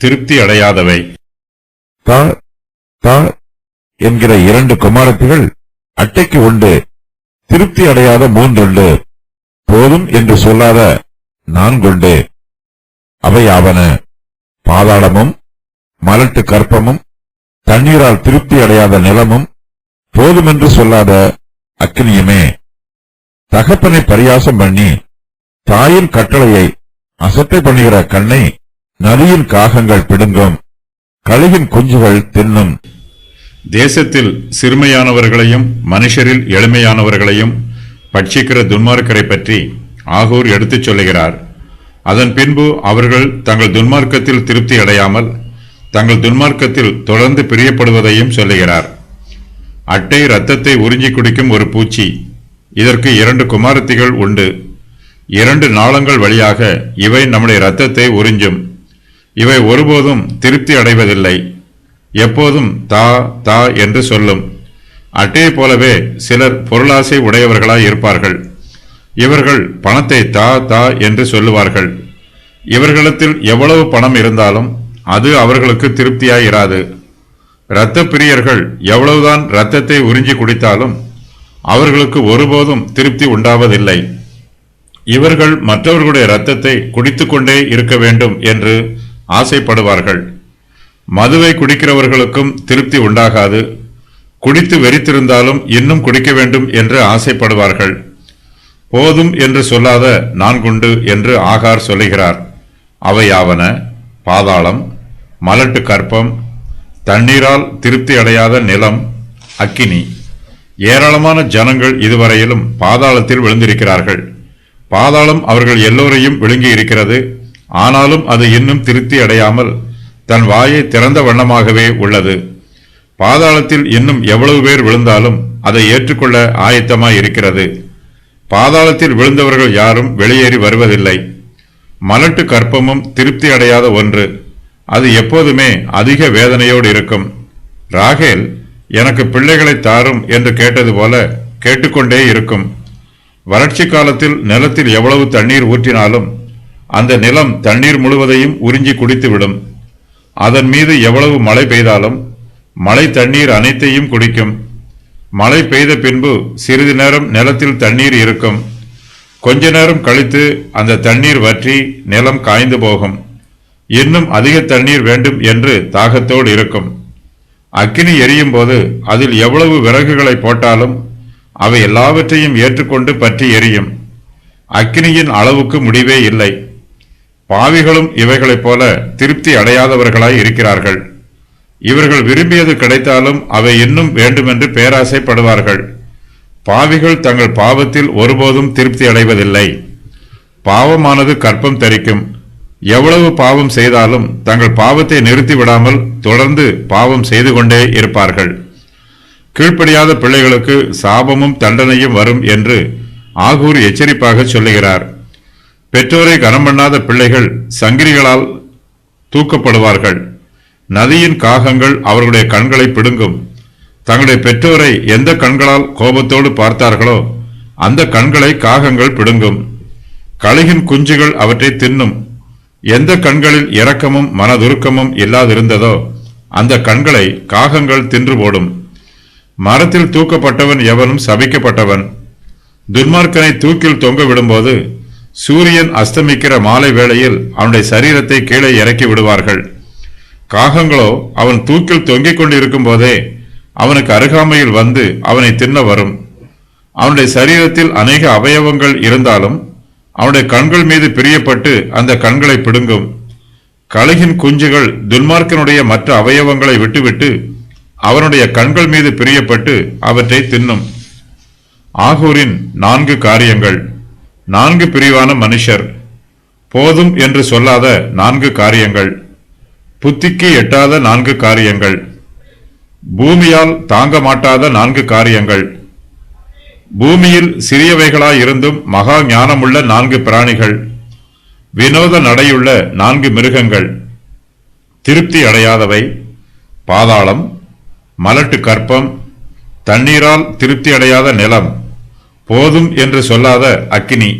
திருப்தி அடையாதவை. தா தா என்கிற 2 குமாரத்திகள் அட்டைக்கு உண்டு, திருப்தி அடையாத 3 உண்டு, போதும் என்று சொல்லாத 4 உண்டு. அவையாவன பாதாளமும் மலட்டு கற்பமும் தண்ணீரால் திருப்தி அடையாத நிலமும் போதுமென்று சொல்லாத அக்கினியுமே. தகப்பனை பரியாசம் பண்ணி தாயின் கட்டளையை அசட்டை பண்ணுகிற கண்ணை நதியின் காகங்கள் பிடுங்கும், கழுகின் குஞ்சுகள் தின்னும். தேசத்தில் சிறுமையானவர்களையும் மனுஷரில் எளிமையானவர்களையும் பட்சிக்கிற துன்மார்க்கரை பற்றி ஆகூர் எடுத்துச் சொல்லுகிறார். அதன் பின்பு அவர்கள் தங்கள் துன்மார்க்கத்தில் திருப்தி அடையாமல் தங்கள் துன்மார்க்கத்தில் தொடர்ந்து பிரியப்படுவதையும் சொல்லுகிறார். அட்டை இரத்தத்தை உறிஞ்சி குடிக்கும் ஒரு பூச்சி. இதற்கு 2 குமாரத்திகள் உண்டு. 2 நாளங்கள் வழியாக இவை நம்முடைய இரத்தத்தை உறிஞ்சும். இவை ஒருபோதும் திருப்தி அடைவதில்லை, எப்போதும் தா தா என்று சொல்லும். அட்டையைப் போலவே சிலர் பொருளாசை உடையவர்களாய் இருப்பார்கள். இவர்கள் பணத்தை தா தா என்று சொல்லுவார்கள். இவர்களிடத்தில் எவ்வளவு பணம் இருந்தாலும் அது அவர்களுக்கு திருப்தியாயிராது. இரத்த பிரியர்கள் எவ்வளவுதான் இரத்தத்தை உறிஞ்சி குடித்தாலும் அவர்களுக்கு ஒருபோதும் திருப்தி உண்டாவதில்லை. இவர்கள் மற்றவர்களுடைய இரத்தத்தை குடித்துக்கொண்டே இருக்க வேண்டும் என்று ஆசைப்படுவார்கள். மதுவை குடிக்கிறவர்களுக்கும் திருப்தி உண்டாகாது. குடித்து வெறித்திருந்தாலும் இன்னும் குடிக்க வேண்டும் என்று ஆசைப்படுவார்கள். போதும் என்று சொல்லாத 4 உண்டு என்று ஆகார் சொல்லுகிறார். அவையாவன பாதாளம், மலட்டு கற்பம், தண்ணீரால் திருப்தி அடையாத நிலம், அக்கினி. ஏராளமான ஜனங்கள் இதுவரையிலும் பாதாளத்தில் விழுந்திருக்கிறார்கள். பாதாளம் அவர்கள் எல்லோரையும் விழுங்கி இருக்கிறது. ஆனாலும் அது இன்னும் திருப்தி அடையாமல் தன் வாயை திறந்த வண்ணமாகவே உள்ளது. பாதாளத்தில் இன்னும் எவ்வளவு பேர் விழுந்தாலும் அதை ஏற்றுக்கொள்ள ஆயத்தமாய் இருக்கிறது. பாதாளத்தில் விழுந்தவர்கள் யாரும் வெளியேறி வருவதில்லை. மலட்டு கற்பமும் திருப்தி அடையாத ஒன்று. அது எப்போதுமே அதிக வேதனையோடு இருக்கும். ராகேல் எனக்கு பிள்ளைகளை தாரும் என்று கேட்டது போல கேட்டுக்கொண்டே இருக்கும். வறட்சி காலத்தில் நிலத்தில் எவ்வளவு தண்ணீர் ஊற்றினாலும் அந்த நிலம் தண்ணீர் முழுவதையும் உறிஞ்சி குடித்துவிடும். அதன் மீது எவ்வளவு மழை பெய்தாலும் மழை தண்ணீர் அனைத்தையும் குடிக்கும். மழை பெய்த பின்பு சிறிது நேரம் நிலத்தில் தண்ணீர் இருக்கும். கொஞ்ச நேரம் கழித்து அந்த தண்ணீர் வற்றி நிலம் காய்ந்து போகும். இன்னும் அதிக தண்ணீர் வேண்டும் என்று தாகத்தோடு இருக்கும். அக்கினி எரியும் போது அதில் எவ்வளவு விறகுகளை போட்டாலும் அவை எல்லாவற்றையும் ஏற்றுக்கொண்டு பற்றி எரியும். அக்கினியின் அளவுக்கு முடிவே இல்லை. பாவிகளும் இவைகளைப் போல திருப்தி அடையாதவர்களாய் இருக்கிறார்கள். இவர்கள் விரும்பியது கிடைத்தாலும் அவை இன்னும் வேண்டுமென்று பேராசைப்படுவார்கள். பாவிகள் தங்கள் பாவத்தில் ஒருபோதும் திருப்தி அடைவதில்லை. பாவமானது கற்பம் தரிக்கும். எவ்வளவு பாவம் செய்தாலும் தங்கள் பாவத்தை நிறுத்தி விடாமல் தொடர்ந்து பாவம் செய்து கொண்டே இருப்பார்கள். கீழ்ப்படியாத பிள்ளைகளுக்கு சாபமும் தண்டனையும் வரும் என்று ஆகூர் எச்சரிப்பாக சொல்லுகிறார். பெற்றோரை கனம் பண்ணாத பிள்ளைகள் சங்கிலிகளால் தூக்கப்படுவார்கள். நதியின் காகங்கள் அவர்களுடைய கண்களை பிடுங்கும். தங்களுடைய பெற்றோரை எந்த கண்களால் கோபத்தோடு பார்த்தார்களோ அந்த கண்களை காகங்கள் பிடுங்கும். கழுகின் குஞ்சுகள் அவற்றை தின்னும். எந்த கண்களில் இரக்கமும் மனதுருக்கமும் இல்லாதிருந்ததோ அந்த கண்களை காகங்கள் தின்று போடும். மரத்தில் தூக்கப்பட்டவன் எவனும் சபிக்கப்பட்டவன். துன்மார்க்கனை தூக்கில் தொங்க விடும்போது சூரியன் அஸ்தமிக்கிற மாலை வேளையில் அவனுடைய சரீரத்தை கீழே இறக்கி விடுவார்கள். காகங்களோ அவன் தூக்கில் தொங்கிக் கொண்டிருக்கும் போதே அவனுக்கு அருகாமையில் வந்து அவனை தின்ன வரும். அவனுடைய சரீரத்தில் அநேக அவயவங்கள் இருந்தாலும் அவனுடைய கண்கள் மீது பிரியப்பட்டு அந்த கண்களை பிடுங்கும். கழுகின் குஞ்சுகள் துன்மார்க்கனுடைய மற்ற அவயவங்களை விட்டுவிட்டு அவனுடைய கண்கள் மீது பிரியப்பட்டு அவற்றை தின்னும். ஆகூரின் 4 காரியங்கள். 4 பிரிவான மனுஷர். போதும் என்று சொல்லாத 4 காரியங்கள். புத்திக்கு எட்டாத 4 காரியங்கள். பூமியால் தாங்க மாட்டாத 4 காரியங்கள். பூமியில் சிறியவைகளாயிருந்தும் மகா ஞானமுள்ள 4 பிராணிகள். வினோத நடையுள்ள 4 மிருகங்கள். திருப்தி அடையாதவை. பாதாளம், மலட்டு கற்பம், தண்ணீரால் திருப்தி அடையாத நிலம், போதும் என்று சொல்லாத அக்கினி.